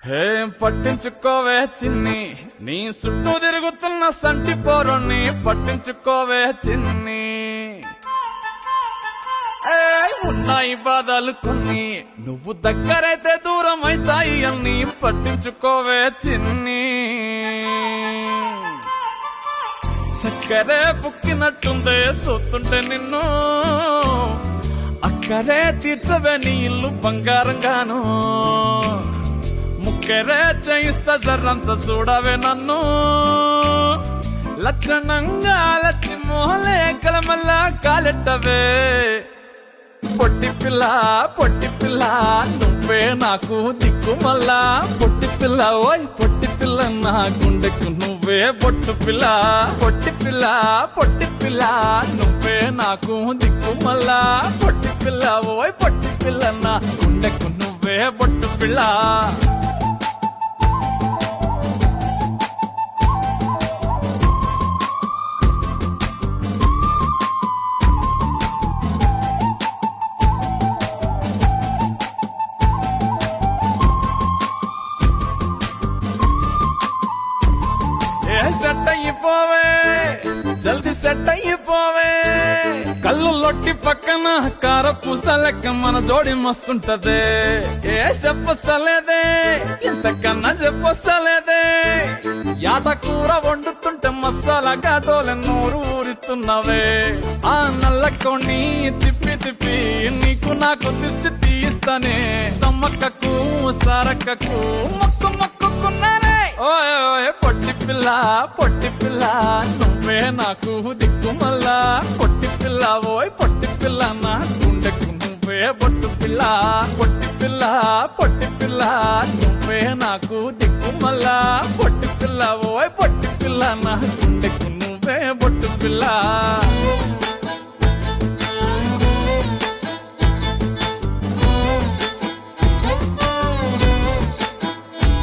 హే పట్టించుకోవే చిన్ని, నీ చుట్టూ తిరుగుతున్న సంటి పోరుని పట్టించుకోవే చిన్ని. ఉన్నాయి బాధలు కొన్ని, నువ్వు దగ్గరైతే దూరం అవుతాయి అన్ని పట్టించుకోవే చిన్ని. చక్కరే పుక్కినట్టుందే సొత్తుంటే నిన్ను, అక్కడే తీర్చవే నీ ఇల్లు బంగారంగాను. ముక్కెరే చేయిస్తా జర్రంత చూడవే నన్ను, లక్షణంగా లచ్చి మోహలే కలమల్లా కాలెట్టవే. పొట్టి పిల్ల నువ్వే నాకు దిక్కు మల్లా. పొట్టి పిల్ల ఓయ్ పొట్టి పిల్ల నా గుండెకు నువ్వే బొట్టు పిల్ల. పొట్టి పిల్ల నువ్వే నాకు దిక్కు మల్లా. పొట్టి పిల్ల ఓయ్ పొట్టి పిల్ల నా గుండెకు నువ్వే బొట్టు పిల్ల. సెట్ అయిపోవే జల్దీ సెట్ అయిపోవే. కళ్ళు లొట్టి పక్కన కార పూస లెక్క మన జోడి మస్తుంటదే. ఏ చెప్పలేదే ఇంతకన్నా చెప్పలేదే. యాట కూర వండుతుంటే మసాలాగా తోలె నోరు ఊరిస్తున్నవే. ఆ నల్లకోని తిప్పి తిప్పి నీకు నాకు దిష్టి తీయిస్తానే. సమ్మక్కకు సారక్కకు మొక్కు మొక్కుకున్నానే. ఓయ్ పొట్టి పిల్ల నువ్వే నాకు దిక్కు మల్లా. పొట్టి పిల్ల ఓయ్ పొట్టి పిల్ల నా గుండెకు నువ్వే బొట్టు పిల్ల. పొట్టి పిల్ల నువ్వే నాకు దిక్కు మల్లా. పొట్టి పిల్ల ఓయ్ పొట్టి పిల్ల నా గుండెకు నువ్వే బొట్టు పిల్ల.